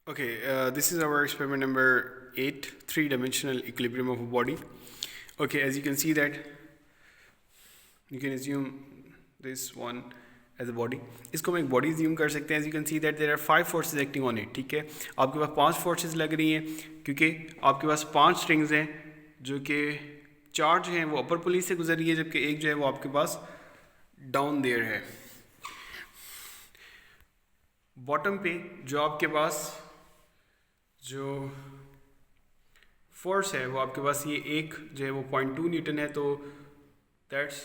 Okay, this is our experiment number 8, three-dimensional equilibrium of a body. Okay, as you can see that you can assume this one as a body. इसको हम एक body assume कर सकते हैं. As you can see that there are 5 forces acting on it. ठीक है, आपके पास 5 forces लग रही हैं क्योंकि आपके पास 5 strings हैं जो कि 4 जो हैं वो अपर पुली से गुजर रही है, जबकि एक जो है वो आपके पास डाउन देयर है. बॉटम पे जो आपके पास जो फोर्स है वो आपके पास ये एक जो है वो 0.2 न्यूटन है, तो that's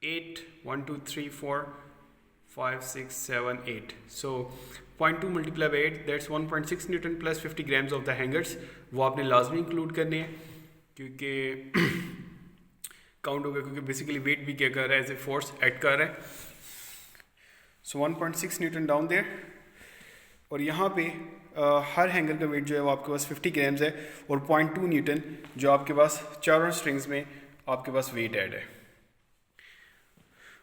8 1 2 3 4 5 6 7 8. So 0.2 multiply by 8 that's 1.6 Newton plus 50 grams of the hangers. वो आपने लाजमी इंक्लूड करने हैं क्योंकि काउंट होगा, क्योंकि बेसिकली वेट भी क्या कर रहा है, एज ए फोर्स एक्ट कर रहा है. सो 1.6 न्यूटन डाउन देयर. और यहाँ पे हर हैंगर का वेट जो है वो आपके पास 50 ग्राम्स है और 0.2 न्यूटन जो आपके पास चारों स्ट्रिंग्स में आपके पास वेट ऐड है.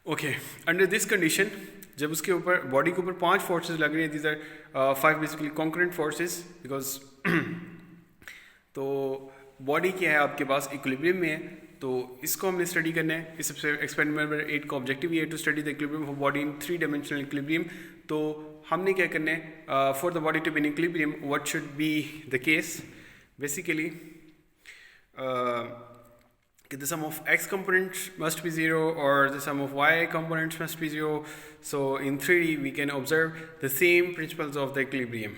ओके, अंडर दिस कंडीशन जब उसके ऊपर बॉडी के ऊपर 5 फोर्सेस लग रही हैं, these are 5 basically concurrent forces because तो बॉडी क्या है आपके पास इक्विलिब्रियम में है, तो इसको हमने स्टडी करना है. इस एक्सपेरिमेंट नंबर 8 का ऑब्जेक्टिव ये है to study the equilibrium of body in 3 dimensional equilibrium. तो हमने क्या करना है, for the body to be in equilibrium what should be the case, basically the sum of x components must be 0 or the sum of y components must be 0. So in 3D we can observe the same principles of the equilibrium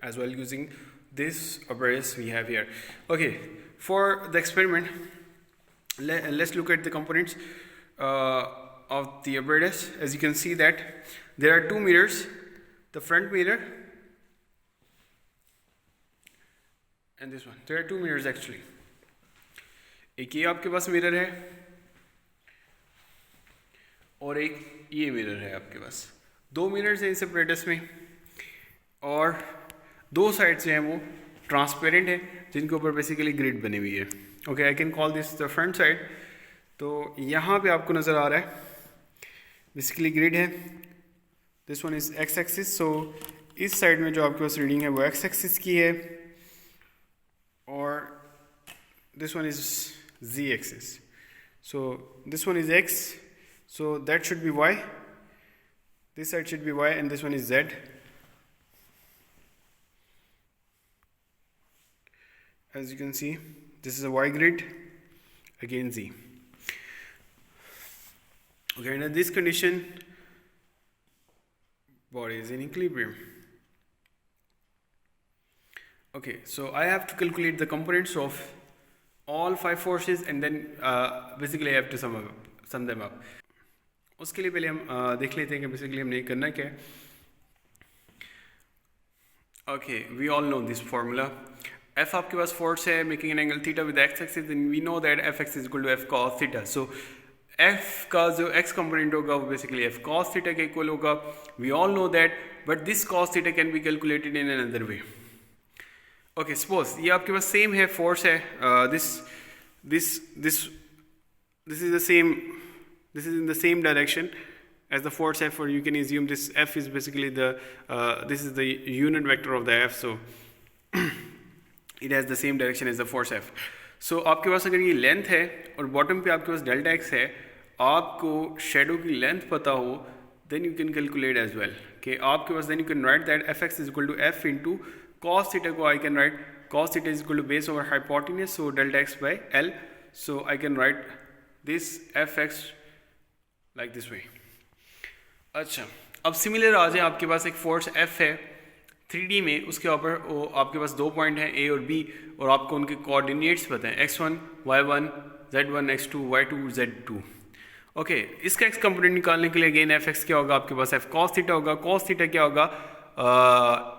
as well using this apparatus we have here. Okay, for the experiment let's look at the components of the apparatus. As you can see that there are 2 mirrors, the front mirror and this one. There are 2 mirrors actually. एक ये आपके पास mirror है और एक ये mirror है आपके पास. 2 mirrors हैं इस apparatus में और 2 साइड्स जो हैं वो ट्रांसपेरेंट है जिनके ऊपर बेसिकली ग्रिड बनी हुई है. Okay, I can call this the front side. तो यहाँ पे आपको नज़र आ रहा है बेसिकली ग्रिड है. This one is X axis. So इस साइड में जो आपके पास रीडिंग है वो एक्स एक्सिस की है और this one is z axis. So this one is x, so that should be y, this side should be y, and this one is z. As you can see, this is a y grid, again z. Okay, and in this condition body is in equilibrium. Okay, so I have to calculate the components of all 5 forces and then basically I have to sum them up. उसके लिए पहले हम देख लेते हैं कि basically हमने करना क्या है. Okay, we all know this formula. F आपके पास फोर्स है making an angle theta with X axis, then we know that F X is equal to F cos theta. So F का जो एक्स कंपोनेंट होगा वो basically F cos theta के equal होगा. We all know that, but this cos theta can be calculated in another way. Okay, suppose ये आपके पास same है, फोर्स है, this is the same, this is in the same direction as the force F, or you can assume this F is basically the this is the unit vector of the F, so it has the same direction as the force F. So आपके पास अगर ये length है और bottom पे आपके पास delta x है, आपको शेडो की लेंथ पता हो, then you can calculate as well. Okay, आपके पास then you can write that fx is equal to f into cos theta को I can write cos theta is equal to base over hypotenuse, so delta x by L. So I can write this fx like this way. अच्छा, अब similar आ जाए, आपके पास एक force F है 3D में, उसके ऊपर वो आपके पास 2 पॉइंट हैं A और B और आपको उनके कोऑर्डिनेट्स पता हैं x1 y1 z1 x2 y2 z2. Okay, इसका x कंपोनेंट निकालने के लिए अगेन fx क्या होगा, आपके पास f cos थीटा होगा. cos थीटा क्या होगा,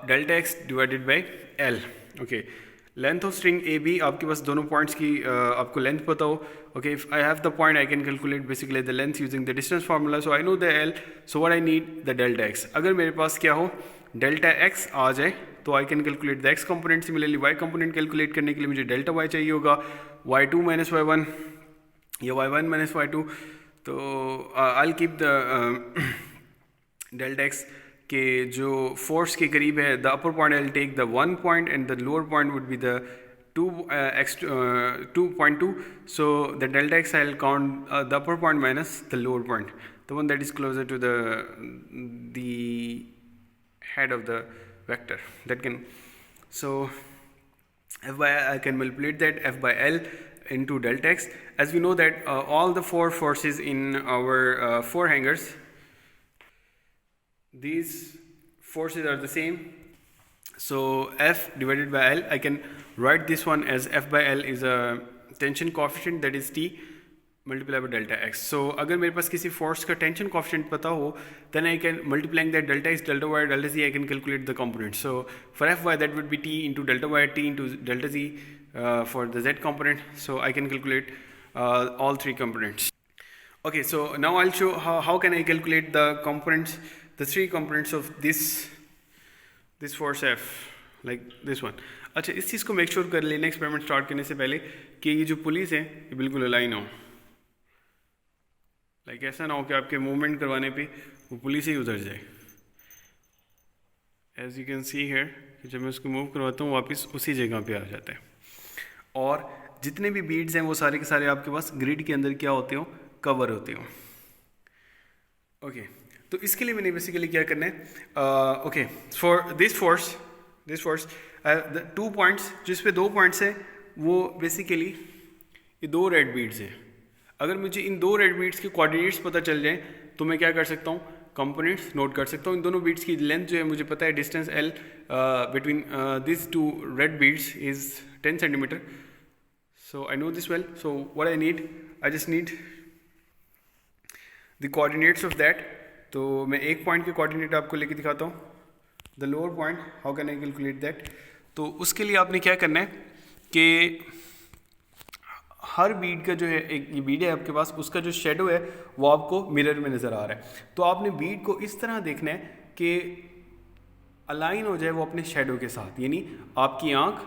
delta X divided by L. Okay, length of string A B, आपके पास दोनों पॉइंट्स की आपको लेंथ पता हो. Okay, if I have the point I can calculate basically the length using the distance formula. So I know the L, so what I need the delta X. अगर मेरे पास क्या हो डेल्टा एक्स आ जाए तो I can calculate the X component. Similarly Y component calculate करने के लिए मुझे डेल्टा वाई चाहिए होगा, y2 माइनस y1 या y1 माइनस y2. तो I will keep the delta X कि जो फोर्स के करीब है, the upper point I take the 1 point and the lower point would be the 2.2. So the delta x I'll count the upper point minus the lower point, the one that is closer to the head of the vector. That can, so f by I can manipulate that f by L into delta x. As we know that all the four forces in our four hangers, these forces are the same. So F divided by L, I can write this one as F by L is a tension coefficient, that is T multiplied by delta x. So अगर मेरे पास किसी force का tension coefficient पता हो, then I can multiplying that delta x, delta y, delta z, I can calculate the components. So for Fy that would be T into delta y, T into delta z for the z component. So I can calculate all three components. Okay, so now I'll show how can I calculate the components, the three components of this force F, like this one. अच्छा, इस चीज़ को make sure कर लेना experiment start करने से पहले कि ये जो पुलिस है ये बिल्कुल अलाइन हो, लाइक ऐसा ना हो कि आपके मूवमेंट करवाने पे वो पुलिस ही उधर जाए. As you can see here कि जब मैं उसको मूव करवाता हूँ वापस उसी जगह पे आ जाता है. और जितने भी बीड्स हैं वो सारे के सारे आपके पास ग्रिड के अंदर क्या होते हो, कवर होते हो. ओके, तो इसके लिए मैंने बेसिकली क्या करना है, okay, for this force the 2 points, जिस पे 2 पॉइंट्स है वो बेसिकली ये 2 रेड बीड्स हैं. अगर मुझे इन 2 रेड बीड्स के कोऑर्डिनेट्स पता चल जाए तो मैं क्या कर सकता हूँ, कंपोनेंट्स नोट कर सकता हूँ. इन दोनों बीड्स की लेंथ जो है मुझे पता है, distance L between this 2 red beads is 10 centimetre. So I no this well. So what I need, I just need the coordinates of that. तो मैं एक पॉइंट के कोऑर्डिनेट आपको लेके दिखाता हूँ, the lower point. How can I calculate that? तो उसके लिए आपने क्या करना है कि हर बीड का जो है, एक ये बीड है आपके पास, उसका जो शेडो है वो आपको मिरर में नज़र आ रहा है. तो आपने बीड को इस तरह देखना है कि अलाइन हो जाए वो अपने शेडो के साथ, यानी आपकी आँख,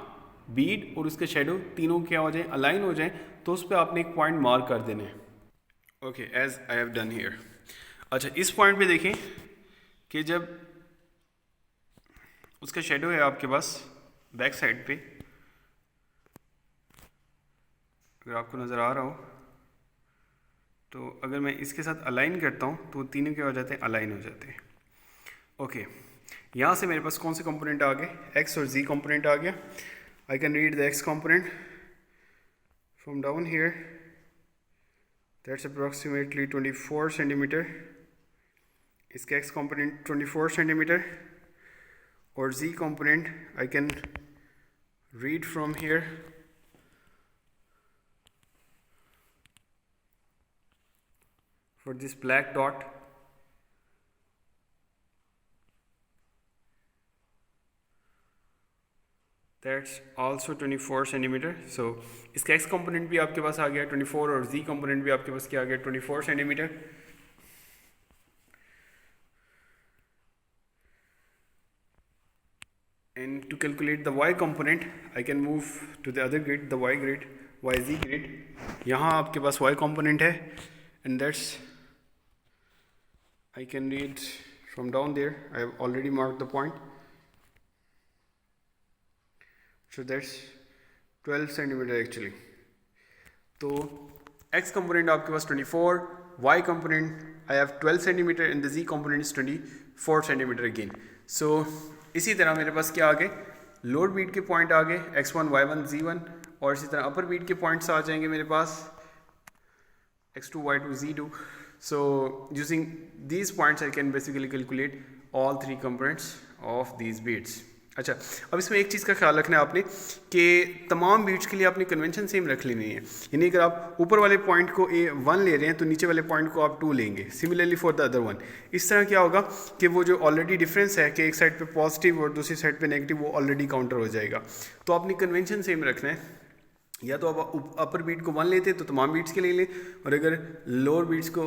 बीड और उसके शेडो तीनों क्या हो जाए, अलाइन हो जाए. तो उस पर आपने एक पॉइंट मार्क कर देना है. Okay, as I have done here. अच्छा, इस पॉइंट पे देखें कि जब उसका शेडो है आपके पास बैक साइड पे, अगर आपको नज़र आ रहा हो तो अगर मैं इसके साथ अलाइन करता हूँ तो तीनों क्या हो जाते हैं, अलाइन हो जाते हैं. ओके, यहाँ से मेरे पास कौन से कंपोनेंट आ गए, एक्स और जी कंपोनेंट आ गया. I can read the X component from down here, that's approximately 24 centimetre. इसका एक्स कंपोनेंट 24 सेंटीमीटर और Z component I can read from here for this black dot, that's also 24 centimetre. So इसका X component भी आपके पास आ गया 24 और Z component भी आपके पास क्या आ गया 24 centimetre. And to calculate the y component, I can move to the other grid, the y grid, yz grid. यहाँ आपके पास y component है, and that's I can read from down there. I have already marked the point. So that's 12 centimeter actually. तो x component आपके पास 24, y component I have 12 centimeter and the z component is 24 centimeter again. So इसी तरह मेरे पास क्या आ गए, load beat के point आ गए x1, y1, z1, और इसी तरह अपर बीट के पॉइंट्स आ जाएंगे मेरे पास x2, y2, z2. So using these points I can basically calculate all three components of these beats. अच्छा, अब इसमें एक चीज़ का ख्याल रखना है आपने कि तमाम बीट्स के लिए आपने कन्वेंशन सेम रख लेनी है. यानी अगर आप ऊपर वाले पॉइंट को 1 ले रहे हैं तो नीचे वाले पॉइंट को आप 2 लेंगे. Similarly for the other one. इस तरह क्या होगा कि वो जो ऑलरेडी डिफरेंस है कि एक साइड पे पॉजिटिव और दूसरी साइड पे नेगेटिव, वो ऑलरेडी काउंटर हो जाएगा. तो आपने कन्वेंशन सेम रखना है. या तो आप अपर बीट को 1 लेते हैं तो तमाम बीट्स के लिए लें, और अगर लोअर बीट्स को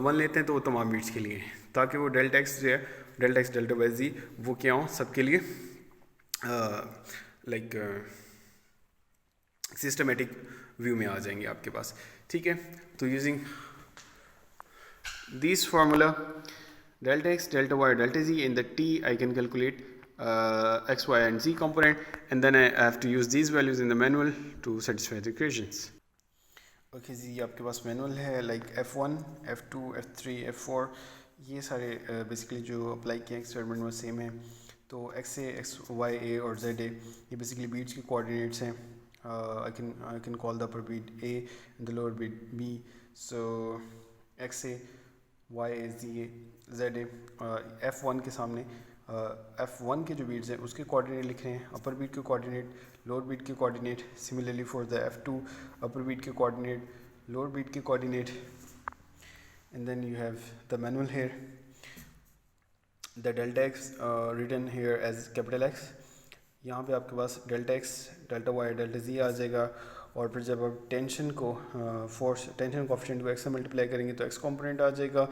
1 लेते हैं तो वो तमाम बीट्स के लिए, ताकि वो डेल्टा एक्स जो है, डेल्टा एक्स डेल्टा वाई जी, वो क्या हो सबके लिए लाइक सिस्टमेटिक व्यू में आ जाएंगे आपके पास. ठीक है, तो using this formula delta x, delta y, delta z. In the t I can calculate x, y and z component, and then I have to use these values in the manual to satisfy the equations. Okay जी, आपके पास manual है like F1, F2, F3, F4, ये सारे basically जो apply किए experiment में same है. तो x a, x y a और जेड ए ये बेसिकली बीट्स के कोऑर्डिनेट्स हैं. I can call the upper bit a and the lower bit b. So x a, y a, g a, z a. F1 के सामने F1 के जो beats हैं उसके कोऑर्डिनेट लिख रहे हैं, अपर बीट के कोऑर्डिनेट, लोअर बीट के coordinate. Similarly for the F2, upper bit के कोऑर्डिनेट, lower bit के coordinate. And then you have the manual here, the delta x written here as capital X. यहाँ पे आपके पास delta x, delta y, delta z आ जाएगा. और फिर जब आप टेंशन को फोर्स टेंशन कोफिशिएंट को x से मल्टीप्लाई करेंगे तो x कंपोनेंट आ जाएगा,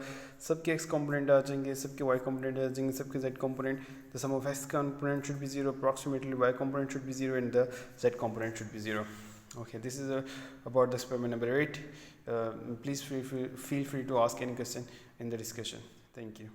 सबके x कंपोनेंट आ जाएंगे, सबके y कंपोनेंट आ जाएंगे, सबके z component. The sum of x component should be 0, approximately y component should be 0 and the z component should be 0. Okay, this is about the experiment number 8. Please feel free to ask any question in the discussion. Thank you.